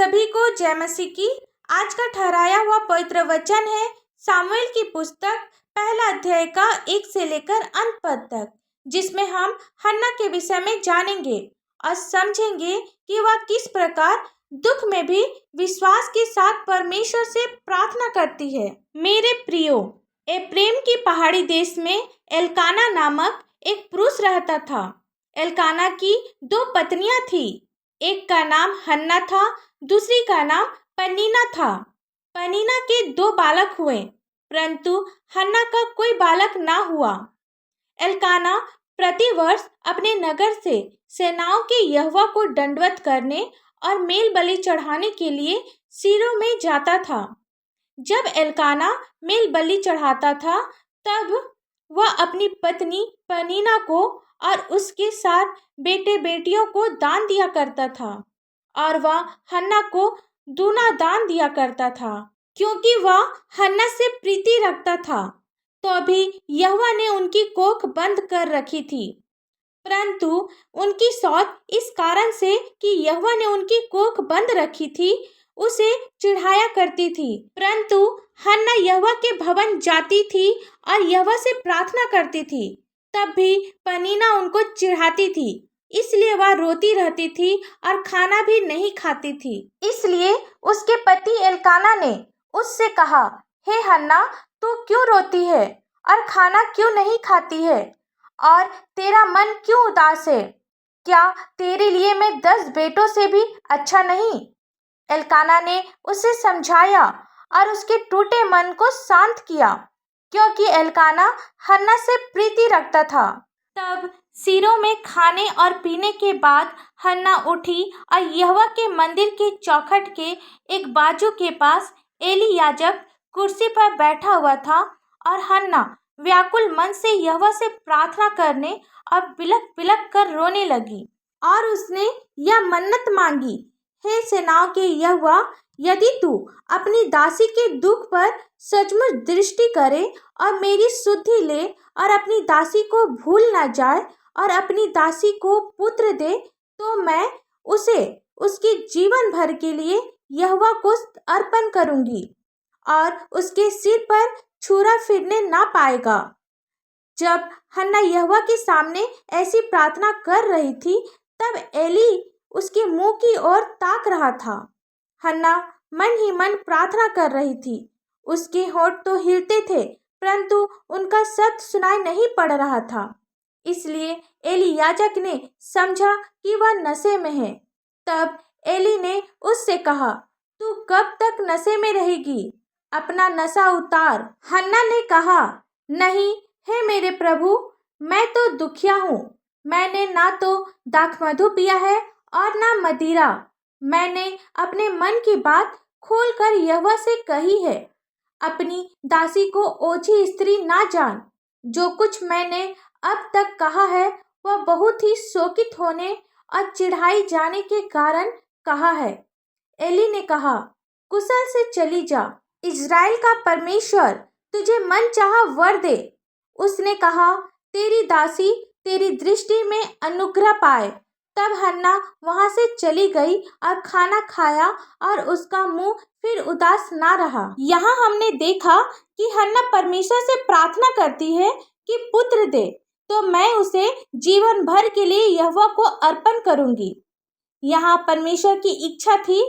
सभी को जय मसीह की। आज का ठहराया हुआ पवित्र वचन है सामुएल की पुस्तक पहला अध्याय का 1 से लेकर अंत पद तक, जिसमें हम हन्ना के विषय में जानेंगे और समझेंगे कि वह किस प्रकार दुख में भी विश्वास के साथ परमेश्वर से प्रार्थना करती है। मेरे प्रियो, एफ्रेम की पहाड़ी देश में एल्काना नामक एक पुरुष रहता था। एल्काना की 2 पत्नियां थी। एक का नाम हन्ना था, दूसरी का नाम पनीना था। पनीना के 2 बालक हुए, परंतु हन्ना का कोई बालक ना हुआ। एल्काना प्रतिवर्ष अपने नगर से सेनाओं के यहोवा को दंडवत करने और मेल बलि चढ़ाने के लिए सीलो में जाता था। जब एल्काना मेल बलि चढ़ाता था, तब वह अपनी पत्नी पनीना को और उसके साथ बेटे बेटियों को दान दिया करता था, और वह हन्ना को दूना दान दिया करता था, क्योंकि वह हन्ना से प्रीति रखता था। तो अभी यहोवा ने उनकी कोख बंद कर रखी थी, परंतु उनकी सौत इस कारण से कि यहोवा ने उनकी कोख बंद रखी थी, उसे चिढ़ाया करती थी। परंतु हन्ना यहोवा के भवन जाती थी और यहोवा से प्रार्थना करती थी, तब भी पनीना उनको चिढ़ाती थी, इसलिए वह रोती रहती थी और खाना भी नहीं खाती थी। इसलिए उसके पति एल्काना ने उससे कहा, हे हन्ना, तू क्यों रोती है और खाना क्यों नहीं खाती है, और तेरा मन क्यों उदास है? क्या तेरे लिए मैं 10 बेटों से भी अच्छा नहीं? एल्काना ने उसे समझाया और उसके टूटे मन को शांत किया, क्योंकि एल्काना हन्ना से प्रीति रखता था। तब सीलो में खाने और पीने के बाद हन्ना उठी और यहोवा के मंदिर के चौखट के एक बाजू के पास एली याजक कुर्सी पर बैठा हुआ था, और हन्ना व्याकुल मन से यहोवा से प्रार्थना करने और बिलख बिलख कर रोने लगी। और उसने यह मन्नत मांगी, हे सेनाओं के यहोवा, यदि तू अपनी दासी के दुख पर सचमुच दृष्टि करे और मेरी सुधि ले और अपनी दासी को भूल न जाए और अपनी दासी को पुत्र दे, तो मैं उसे उसके जीवन भर के लिए यहोवा को अर्पण करूंगी और उसके सिर पर छुरा फिरने ना पाएगा। जब हन्ना यहोवा के सामने ऐसी प्रार्थना कर रही थी, तब एली उसके मुंह की ओर ताक रहा था। हन्ना मन ही मन प्रार्थना कर रही थी। उसके होंठ तो हिलते थे, परंतु उनका शब्द सुनाई नहीं पड़ रहा था। इसलिए एली याजक ने समझा कि वह नशे में है। तब एली ने उससे कहा, तू कब तक नशे में रहेगी? अपना नशा उतार। हन्ना ने कहा, नहीं, हे मेरे प्रभु, मैं तो दुखिया हूँ। मैंने ना तो दाखमधु पिया है और ना मदिरा। मैंने अपने मन की बात खोलकर यहोवा से कही है। अपनी दासी को ओछी स्त्री ना जान। जो कुछ मैंने अब तक कहा है, वह बहुत ही शोकित होने और चिढ़ाई जाने के कारण कहा है। एली ने कहा, कुशल से चली जा। इज़राइल का परमेश्वर तुझे मनचाहा वर दे। उसने कहा, तेरी दासी तेरी दृष्टि में अनुग्रह पाए। तब हन्ना वहां से चली गई और खाना खाया, और उसका मुंह फिर उदास ना रहा। यहाँ हमने देखा कि हन्ना परमेश्वर से प्रार्थना करती है कि पुत्र दे, तो मैं उसे जीवन भर के लिए यहोवा को अर्पण करूंगी। यहाँ परमेश्वर की इच्छा थी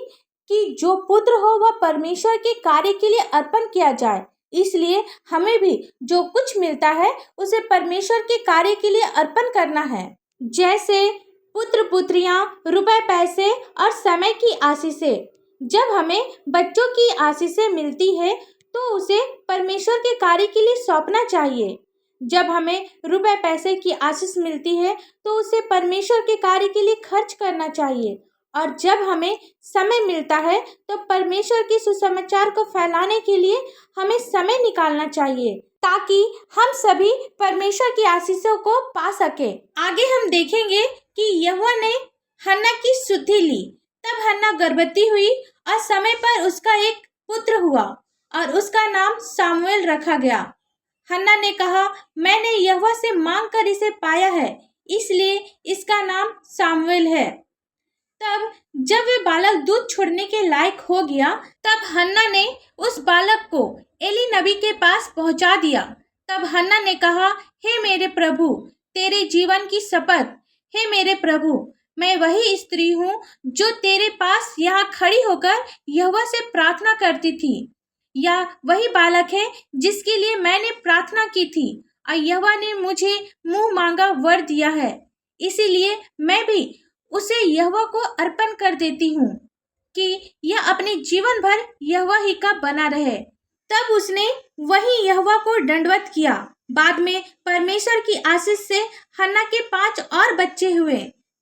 कि जो पुत्र हो वह परमेश्वर के कार्य के लिए अर्पण किया जाए। इसलिए हमें भी जो कुछ मिलता है उसे परमेश्वर के कार्य के लिए अर्पण करना है। जैसे पुत्र पुत्रियां, रुपए पैसे और समय की आशीषें। जब हमें बच्चों की आशीषें मिलती है तो उसे परमेश्वर के कार्य के लिए सौंपना चाहिए। जब हमें रुपए पैसे की आशीष मिलती है तो उसे परमेश्वर के कार्य के लिए खर्च करना चाहिए। और जब हमें समय मिलता है तो परमेश्वर के सुसमाचार को फैलाने के लिए हमें समय निकालना चाहिए, ताकि हम सभी परमेश्वर की आशीषों को पा सके। आगे हम देखेंगे कि यहोवा ने हन्ना की सुधि ली। तब हन्ना गर्भवती हुई और समय पर उसका एक पुत्र हुआ और उसका नाम सामुएल रखा गया। हन्ना ने कहा, मैंने यहोवा से मांग कर इसे पाया है, इसलिए इसका नाम सामुएल है। तब जब वे बालक दूध छोड़ने के लायक हो गया, तब हन्ना ने उस बालक को एली नबी के पास पहुंचा दिया। तब हन्ना ने कहा, हे मेरे प्रभु, तेरे जीवन की शपथ, हे मेरे प्रभु, मैं वही स्त्री हूँ जो तेरे पास यहाँ खड़ी होकर यहोवा से प्रार्थना करती थी। यह वही बालक है जिसके लिए मैंने प्रार्थना की थी और यहोवा ने मुझे मुंह मांगा वर दिया है। इसीलिए मैं भी उसे यहोवा को अर्पण कर देती हूँ कि यह अपने जीवन भर यहोवा ही का बना रहे। तब उसने वही यहोवा को दंडवत किया। बाद में परमेश्वर की आशीष से हन्ना के 5 और बच्चे हुए,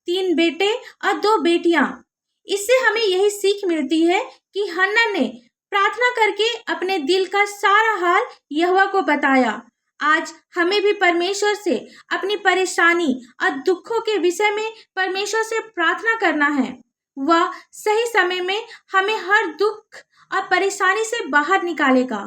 3 बेटे और 2 बेटियां। इससे हमें यही सीख मिलती है कि हन्ना ने प्रार्थना करके अपने दिल का सारा हाल यहोवा को बताया। आज हमें भी परमेश्वर से अपनी परेशानी और दुखों के विषय में परमेश्वर से प्रार्थना करना है। वह सही समय में हमें हर दुख और परेशानी से बाहर निकालेगा।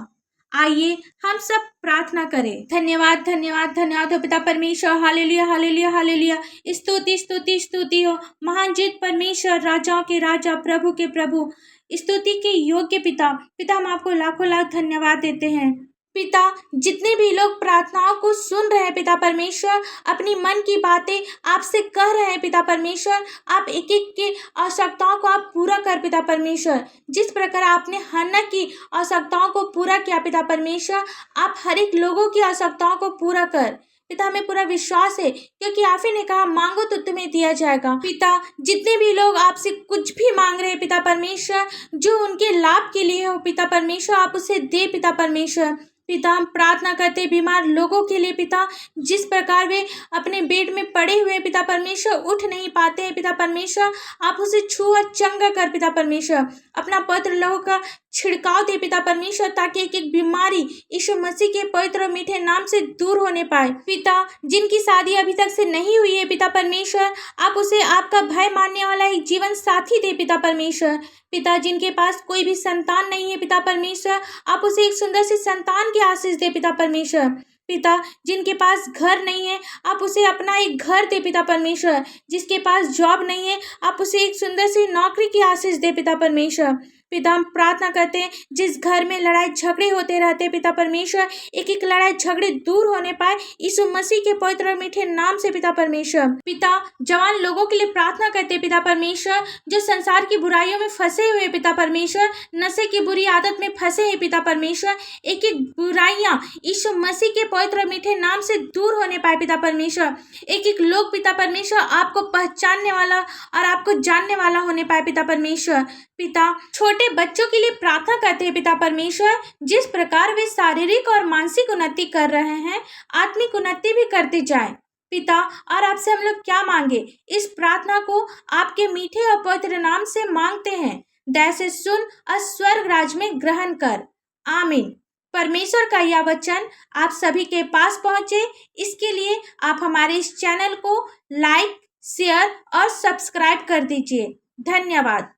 आइए हम सब प्रार्थना करें। धन्यवाद धन्यवाद धन्यवाद हो पिता परमेश्वर। Hallelujah hallelujah hallelujah. स्तुति स्तुति स्तुति हो महान जीत परमेश्वर, राजाओं के राजा, प्रभु के प्रभु, स्तुति के योग्य पिता। पिता हम आपको लाखों लाख धन्यवाद देते हैं। पिता, जितने भी लोग प्रार्थनाओं को सुन रहे हैं पिता परमेश्वर, अपनी मन की बातें आपसे कह रहे हैं पिता परमेश्वर, आप एक एक के आवश्यकताओं को आप पूरा कर पिता परमेश्वर। जिस प्रकार आपने हन्ना की आवश्यकताओं को पूरा किया पिता परमेश्वर, आप हर एक लोगों की आवश्यकताओं को पूरा कर पिता। हमें पूरा विश्वास है क्योंकि आप ही ने कहा, मांगो तो तुम्हें दिया जाएगा। पिता, जितने भी लोग आपसे कुछ भी मांग रहे हैं पिता परमेश्वर, जो उनके लाभ के लिए हो पिता परमेश्वर, आप उसे दे पिता परमेश्वर। पिता, हम प्रार्थना करते बीमार लोगों के लिए पिता, जिस प्रकार वे अपने बेड में पड़े हुए पिता परमेश्वर उठ नहीं पाते हैं पिता परमेश्वर, आप उसे छुआ चंगा कर पिता परमेश्वर। अपना पवित्र लहू का छिड़काव दे पिता परमेश्वर, ताकि एक एक बीमारी यीशु मसीह के पवित्र मीठे नाम से दूर होने पाए। पिता, जिनकी शादी अभी तक से नहीं हुई है पिता परमेश्वर, आप उसे आपका भय मानने वाला एक जीवन साथी दे पिता परमेश्वर। पिता, जिनके पास कोई भी संतान नहीं है पिता परमेश्वर, आप उसे एक सुंदर सी संतान की आशीष दे पिता परमेश्वर। पिता, जिनके पास घर नहीं है, आप उसे अपना एक घर दे पिता परमेश्वर। जिसके पास जॉब नहीं है, आप उसे एक सुंदर सी नौकरी की आशीष दे पिता परमेश्वर। पिता, हम प्रार्थना करते हैं जिस घर में लड़ाई झगड़े होते रहते पिता परमेश्वर, एक एक लड़ाई झगड़े दूर होने पाए यीशु मसीह के पवित्र और मीठे नाम से पिता परमेश्वर। पिता, जवान लोगों के लिए प्रार्थना करते पिता परमेश्वर, जो संसार की बुराइयों में फंसे हुए पिता परमेश्वर, नशे की बुरी आदत में फंसे हैं पिता परमेश्वर, एक एक बुराइयां यीशु मसीह के पवित्र और मीठे नाम से दूर होने पाए पिता परमेश्वर। एक एक लोग पिता परमेश्वर आपको पहचानने वाला और आपको जानने वाला होने पाए पिता परमेश्वर। पिता, छोटे बच्चों के लिए प्रार्थना करते हैं पिता परमेश्वर, जिस प्रकार वे शारीरिक और मानसिक उन्नति कर रहे हैं, आत्मिक उन्नति भी करते जाएं पिता। और आपसे हम लोग क्या मांगे, इस प्रार्थना को आपके मीठे और पवित्र नाम से मांगते हैं। दया से सुन और स्वर्ग राज में ग्रहण कर। आमीन। परमेश्वर का यह वचन आप सभी के पास पहुंचे, इसके लिए आप हमारे इस चैनल को लाइक, शेयर और सब्सक्राइब कर दीजिए। धन्यवाद।